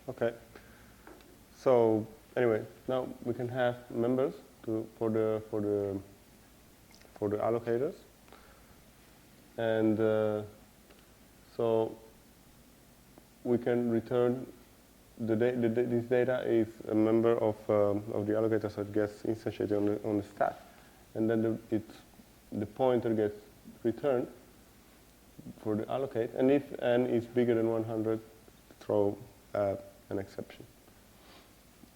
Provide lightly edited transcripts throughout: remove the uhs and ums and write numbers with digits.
Okay. So anyway, now we can have members for the allocators, and so we can return this data is a member of the allocator, so it gets instantiated on the stack, and then the pointer gets returned for the allocate, and if n is bigger than 100, throw an exception.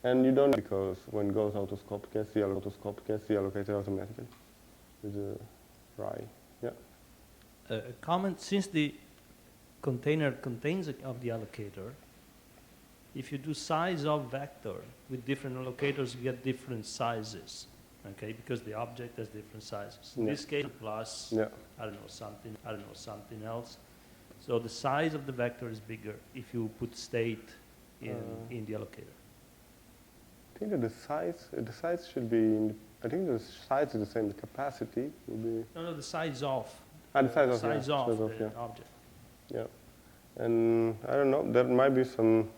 And you don't, because when it goes out of scope, it gets the allocator automatically with a RAI. Yeah. A comment: since the container contains of the allocator, if you do size of vector with different allocators, you get different sizes. Okay, because the object has different sizes. In this case, plus I don't know something else. So the size of the vector is bigger if you put state in the allocator. I think that the size should be. I think the size is the same. The capacity will be. No, the size of. The size of the object. Yeah, and I don't know. There might be some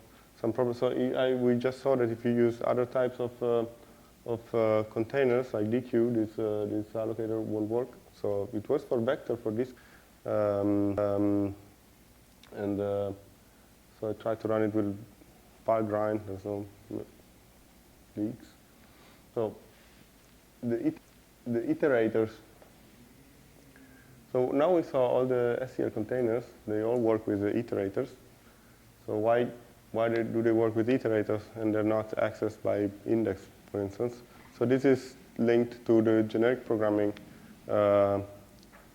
problems. So we just saw that if you use other types of containers like DQ, this allocator won't work. So it was for vector for this, so I tried to run it with file grind. There's no leaks. So the iterators. So now we saw all the SCL containers. They all work with the iterators. So why do they work with iterators and they're not accessed by index, for instance? So this is linked to the generic programming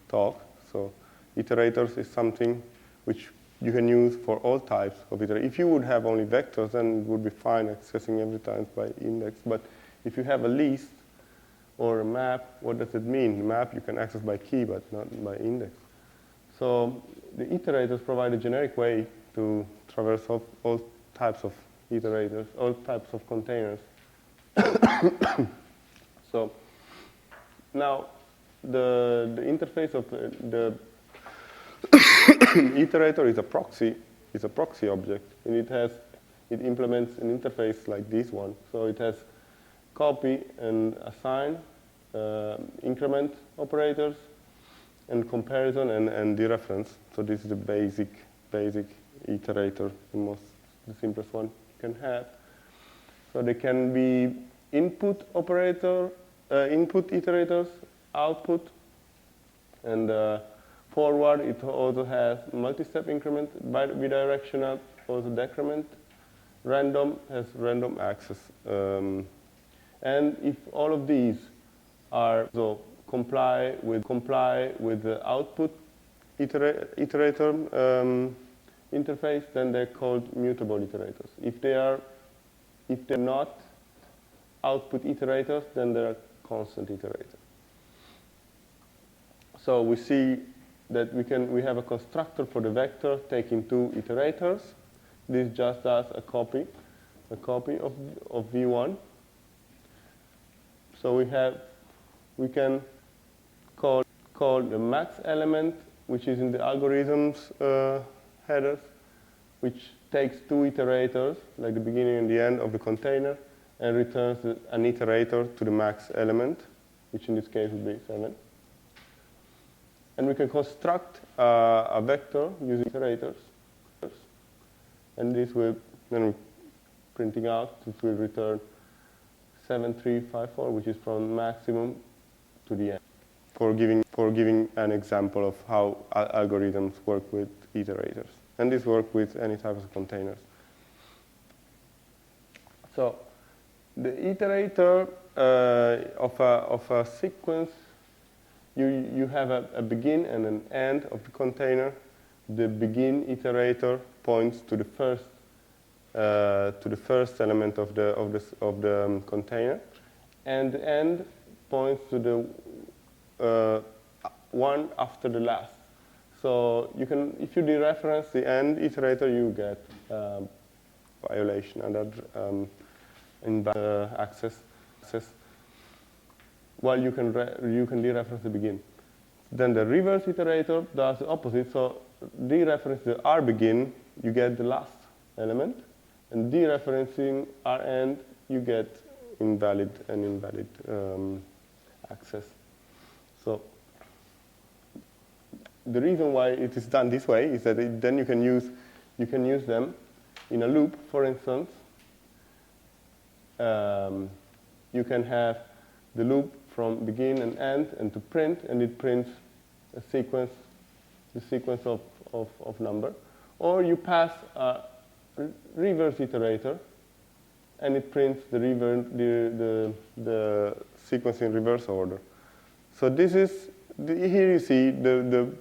talk. So iterators is something which you can use for all types of iterators. If you would have only vectors, then it would be fine accessing every time by index. But if you have a list or a map, what does it mean? The map you can access by key, but not by index. So the iterators provide a generic way to traverse all types of iterators, all types of containers. So now the interface of the iterator is a proxy. It's a proxy object, and it implements an interface like this one. So it has copy and assign, increment operators, and comparison and dereference. So this is the basic iterator, the simplest one you can have. So they can be input iterators, output, and forward. It also has multi-step increment, bidirectional, also decrement. Random has random access. And if all of these are comply with the output iterator interface, then they're called mutable iterators. If they're not output iterators, then they're constant iterator. So we see that we have a constructor for the vector taking two iterators. This just does a copy of v1. So we can call the max element, which is in the algorithm's headers, which takes two iterators, like the beginning and the end of the container, and returns an iterator to the max element, which in this case would be 7. And we can construct a vector using iterators. And this will, then printing out, it will return 7354, which is from maximum to the end, for giving an example of how algorithms work with iterators. And this works with any type of containers. So the iterator of a sequence, you have a begin and an end of the container. The begin iterator points to the first element of the container, and the end points to the one after the last. So you can, if you dereference the end iterator, you get violation under access. While you can dereference the begin. Then the reverse iterator does the opposite. So dereference the r begin, you get the last element, and dereferencing rand, you get invalid and invalid access. So the reason why it is done this way is that then you can use them in a loop. For instance, you can have the loop from begin and end and to print, and it prints a sequence, the sequence of number. Or you pass a reverse iterator, and it prints the sequence in reverse order. So this is here you see the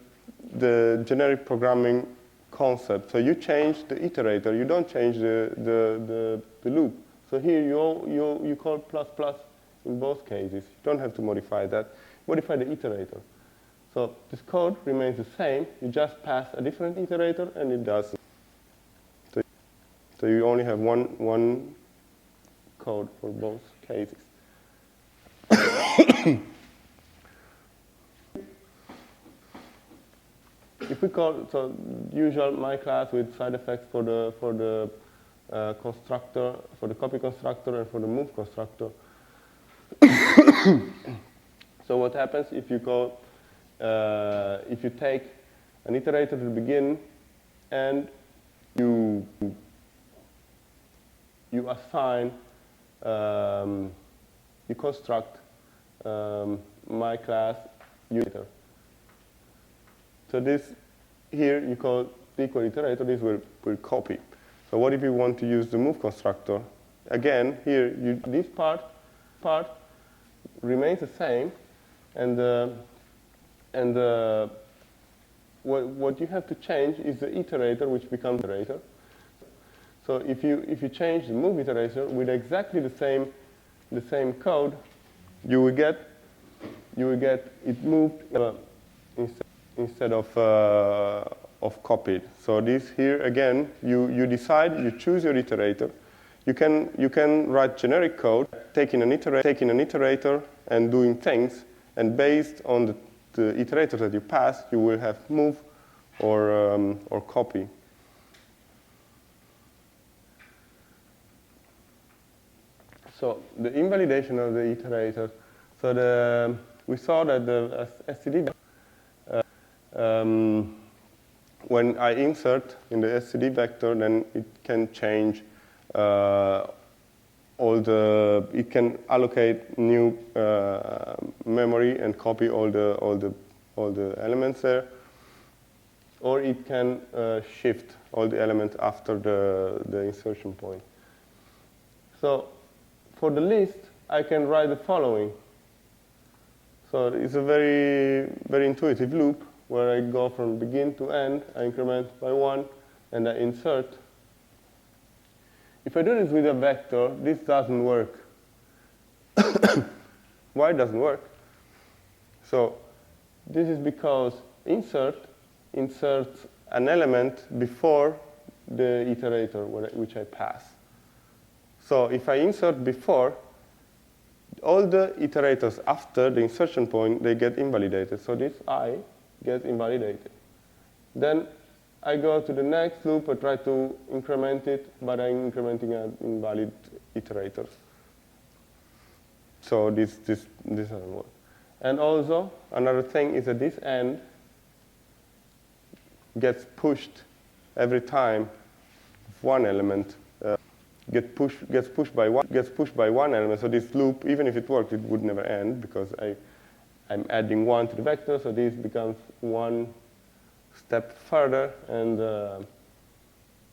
generic programming concept. So you change the iterator, you don't change the loop. So here you call ++ in both cases. You don't have to modify that. Modify the iterator. So this code remains the same. You just pass a different iterator, and it does. So you only have one code for both cases. If we call usual my class with side effects for the constructor, for the copy constructor, and for the move constructor. So what happens if you go if you take an iterator to the begin and you assign you construct my class iterator. So this here you call equal iterator. This will copy. So what if you want to use the move constructor? Again, here this part remains the same, and what you have to change is the iterator, which becomes iterator. So if you change the move iterator with exactly the same code, you will get it moved instead of copied. So this here again, you decide, you choose your iterator. You can write generic code, taking an iterator and doing things, and based on the iterator that you pass, you will have move or copy. So the invalidation of the iterator. So we saw that the STD when I insert in the STD vector, then it can change it can allocate new memory and copy all the elements there, or it can shift all the elements after the insertion point. So for the list, I can write the following. So it's a very, very intuitive loop where I go from begin to end, I increment by 1, and I insert. If I do this with a vector, this doesn't work. Why it doesn't work? So this is because insert inserts an element before the iterator which I pass. So if I insert before, all the iterators after the insertion point, they get invalidated. So this I gets invalidated. Then I go to the next loop, I try to increment it, but I'm incrementing an invalid iterator. So this doesn't work. And also, another thing is that this end gets pushed every time one element gets pushed by one element. So this loop, even if it worked, it would never end because I'm adding 1 to the vector. So this becomes one step further, and I'm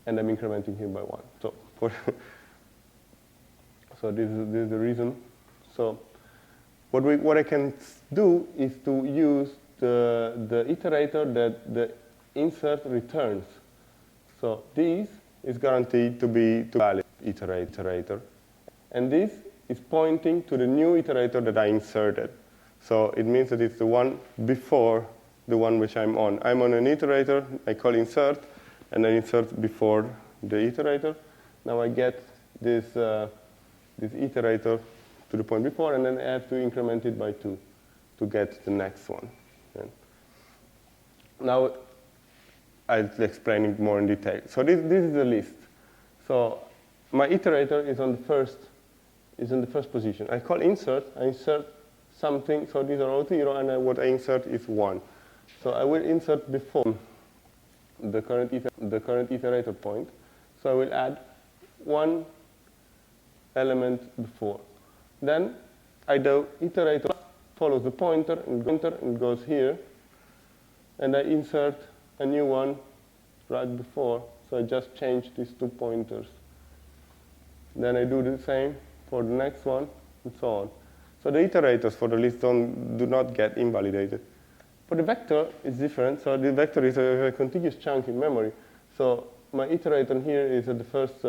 incrementing here by 1. So so this is the reason. So what I can do is to use the iterator that the insert returns. So this is guaranteed to be valid iterator, and this is pointing to the new iterator that I inserted. So it means that it's the one before the one which I'm on. I'm on an iterator, I call insert, and I insert before the iterator. Now I get this iterator to the point before, and then I have to increment it by 2 to get the next one. Okay. Now I'll explain it more in detail. So this is the list. So my iterator is on the first position. I call insert. I insert something. So these are all 0, and what I insert is 1. So I will insert before the current iterator point. So I will add 1 element before. Then I do iterator follows the pointer and goes here, and I insert a new one right before. So I just change these 2 pointers. Then I do the same for the next one, and so on. So the iterators for the list do not get invalidated. For the vector, it's different. So the vector is a contiguous chunk in memory. So my iterator here is at the first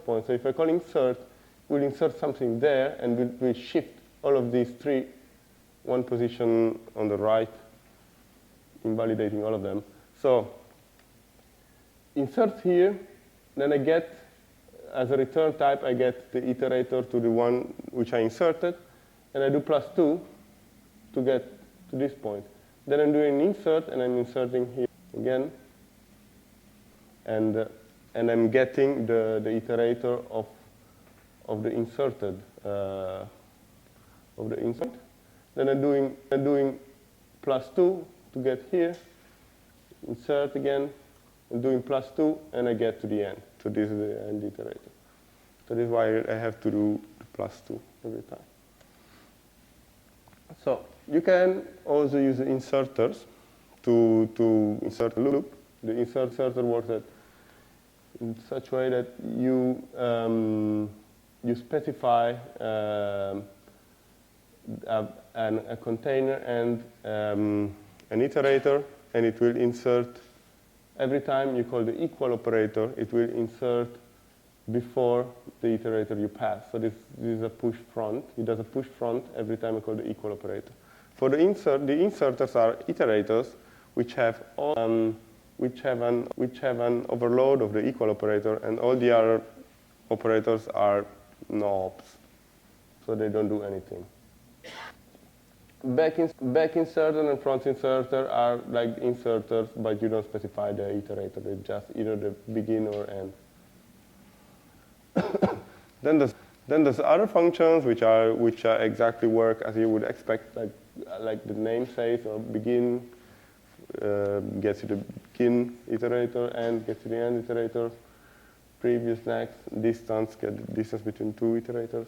point. So if I call insert, we'll insert something there, and we'll shift all of these 3, 1 position on the right, invalidating all of them. So insert here, then I get, as a return type, I get the iterator to the one which I inserted, and I do +2 to get to this point. Then I'm doing insert, and I'm inserting here again, and I'm getting the iterator of the inserted insert. Then I'm doing +2 to get here, insert again, and doing +2, and I get to the end. So this is the end iterator. So this is why I have to do the +2 every time. So you can also use the inserters to insert a loop. The inserter works in such a way that you specify a container and an iterator, and it will insert. Every time you call the equal operator, it will insert before the iterator you pass. So this is a push front. It does a push front every time I call the equal operator. For the inserters are iterators which have an overload of the equal operator, and all the other operators are knobs, so they don't do anything. Back inserter and front inserter are like inserters, but you don't specify the iterator. They just either the begin or end. Then there's other functions which exactly work as you would expect, like the name says, or begin gets you the begin iterator, end gets you the end iterator, previous, next, distance get the distance between 2 iterators,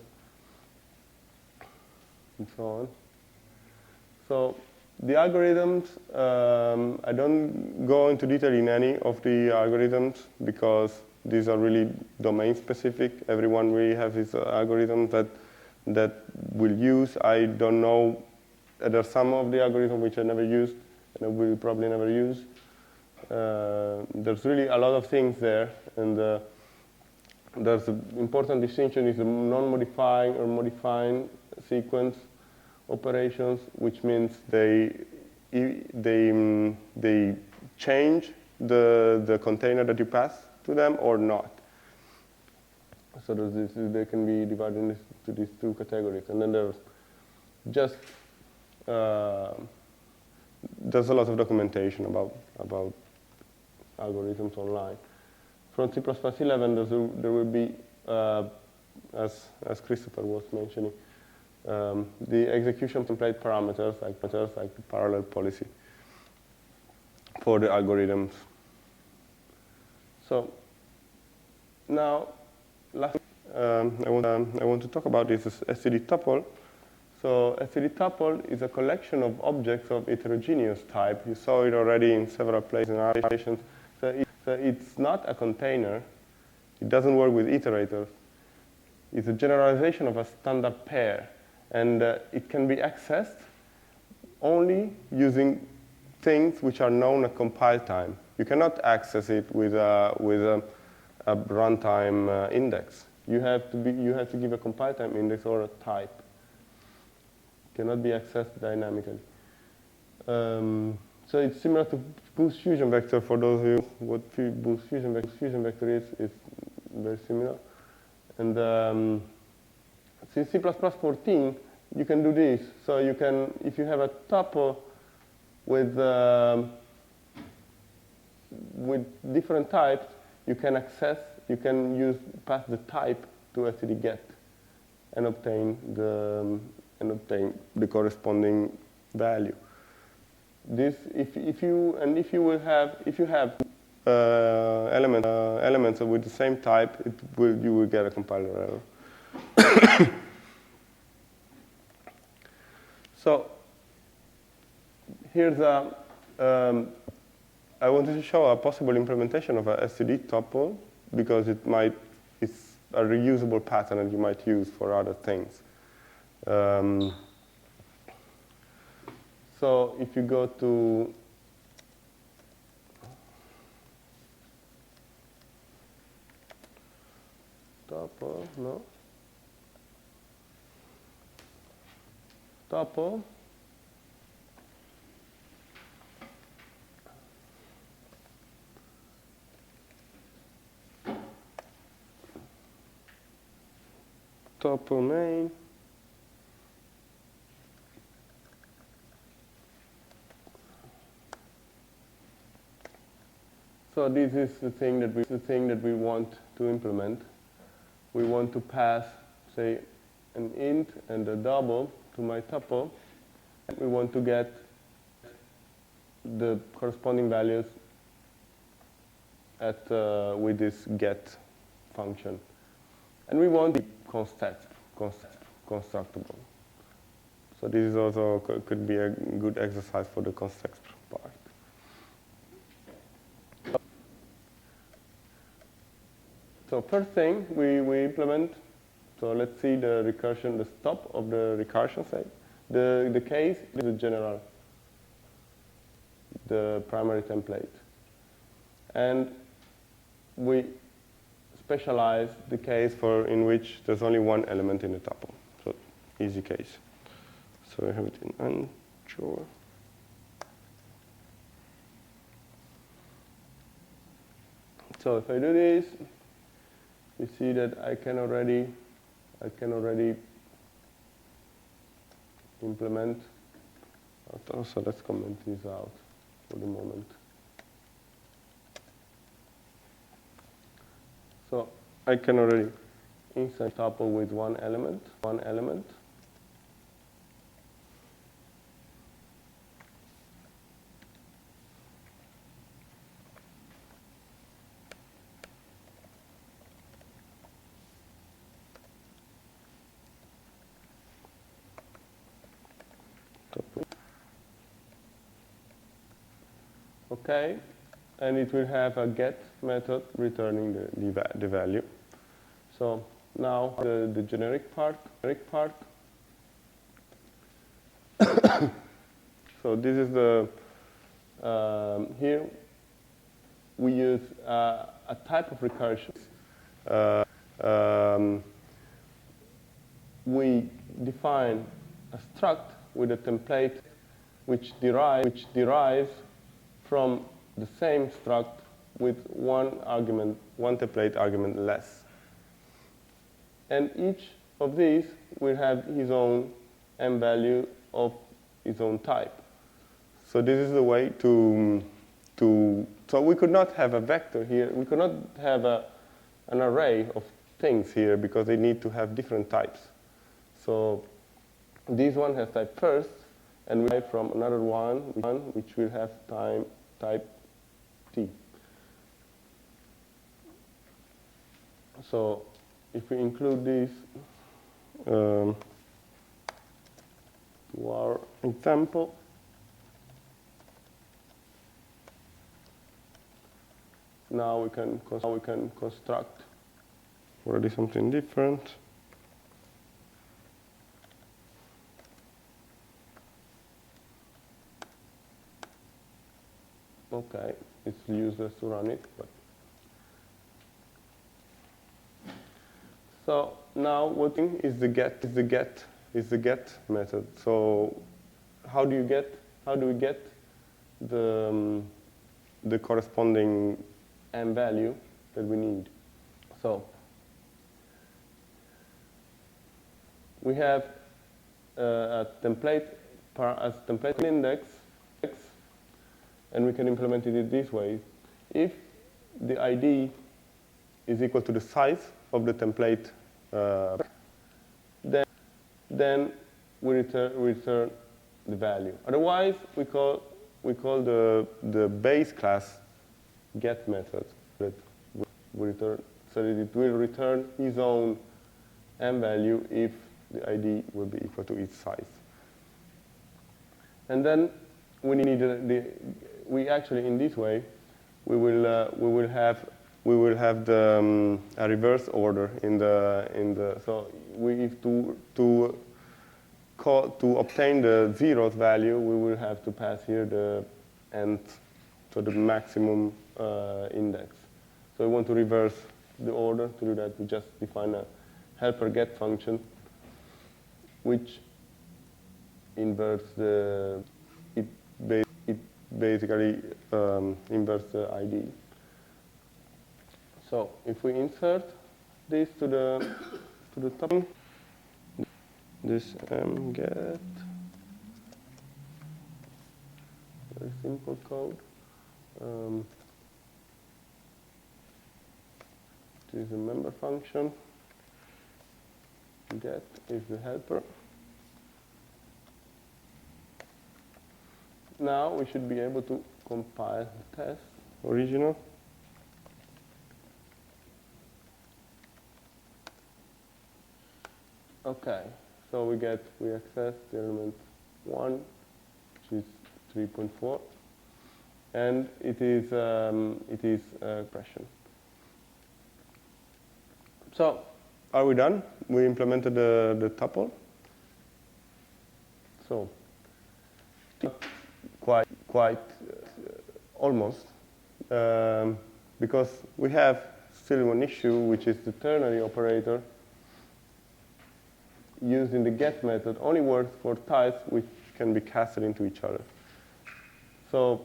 and so on. So the algorithms, I don't go into detail in any of the algorithms because these are really domain specific. Everyone really has his algorithm that will use. I don't know. There are some of the algorithms which I never used and I will probably never use. There's really a lot of things there, and there's an important distinction is the non-modifying or modifying sequence operations, which means they change the container that you pass to them or not. So they can be divided into these 2 categories, and then there's just there's a lot of documentation about algorithms online. From C++11, there will be, as Christopher was mentioning, the execution template parameters, like the parallel policy for the algorithms. So now, last I want to talk about this std tuple. So std tuple is a collection of objects of heterogeneous type. You saw it already in several places in our applications. So it's not a container. It doesn't work with iterators. It's a generalization of a standard pair. And it can be accessed only using things which are known at compile time. You cannot access it with a runtime index. You have to give a compile time index or a type. It cannot be accessed dynamically. So it's similar to Boost Fusion Vector. For those of you what Boost Fusion Vector is, it's very similar. And since C++14, you can do this. So you can, if you have a tuple with different types, you can access you can pass the type to std get and obtain the corresponding value. This, if you have elements with the same type, you will get a compiler error. So here's I wanted to show a possible implementation of a std tuple because it's a reusable pattern that you might use for other things. So if you go to tuple, no? Tuple. Tuple main. So this is the thing that we want to implement. We want to pass, say, an int and a double to my tuple. And we want to get the corresponding values with this get function. And we want it constructible. So this is also could be a good exercise for the context part. So first thing we implement, so let's see the recursion, the stop of the recursion say. The case is the general, the primary template. And we specialize the case in which there's only one element in the tuple. So easy case. So I have it in unsure. So if I do this, you see that I can already implement. So let's comment this out for the moment. So I can already insert tuple with one element. Okay, and it will have a get method returning the value. So now the generic part. So this is the here we use a type of recursion. We define a struct with a template which derives from the same struct with one template argument less. And each of these will have his own m value of its own type. So this is the way so we could not have a vector here. We could not have an array of things here because they need to have different types. So this one has type first, and we have from another one which will have type t. So if we include this to our example, now we can construct already something different. Okay, it's useless to run it, but so now what is the get method. So how do we get the corresponding m value that we need? So we have a template as template index, and we can implement it this way. If the ID is equal to the size of the template, then we return the value. Otherwise, we call the base class get method that we return, so that it will return its own m value if the ID will be equal to its size. And then we need we actually, in this way, we will have the a reverse order in the so we if to obtain the zeroth value, we will have to pass here the nth, so the maximum index. So we want to reverse the order. To do that, we just define a helper get function, which inverts the it basically inverts the ID. So if we insert this to the top, this get, very simple code. This is a member function. Get is the helper. Now we should be able to compile the test original. Okay, so we access the element 1, which is 3.4, and it is expression. So, are we done? We implemented the tuple. So, quite almost, because we have still one issue, which is the ternary operator used in the get method only works for types which can be casted into each other. So,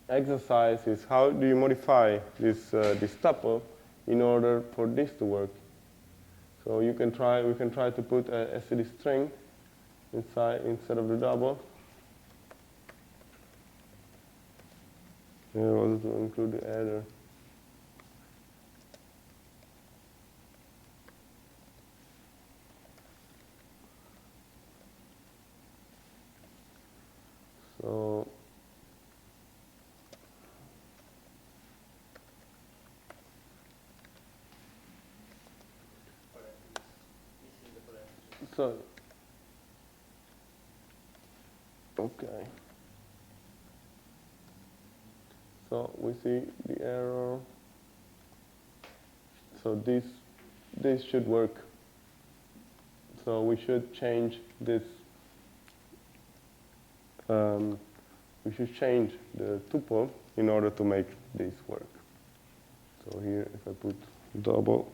exercise is how do you modify this tuple in order for this to work. So we can try to put a std string instead of the double. And also include the error. So okay. So we see the error. So this should work. So we should change this. We should change the tuple in order to make this work. So here, if I put double.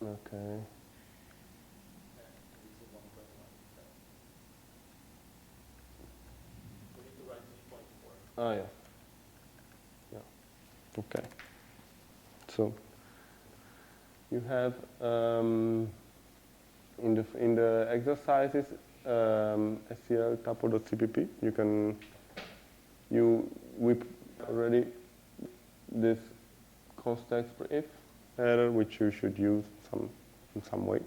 Okay. Oh yeah. Yeah. Okay. So you have in the exercises SCL tuple.cpp. We already this context for if error, which you should use in some way.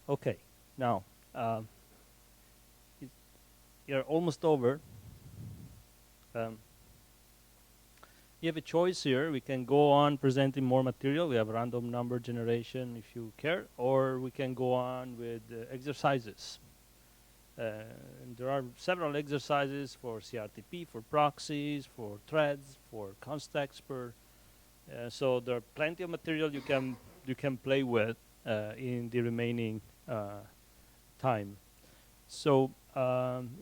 Okay, now you're almost over. You have a choice here. We can go on presenting more material. We have random number generation if you care, or we can go on with exercises. And there are several exercises for CRTP, for proxies, for threads, for context per. So there are plenty of material you can play with in the remaining time. So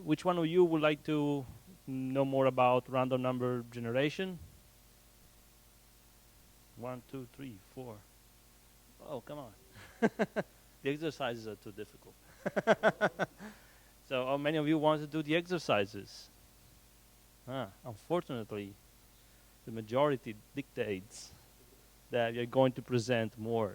which one of you would like to know more about random number generation? 1, 2, 3, 4. Oh, come on. The exercises are too difficult. So how many of you want to do the exercises? Unfortunately, the majority dictates that you're going to present more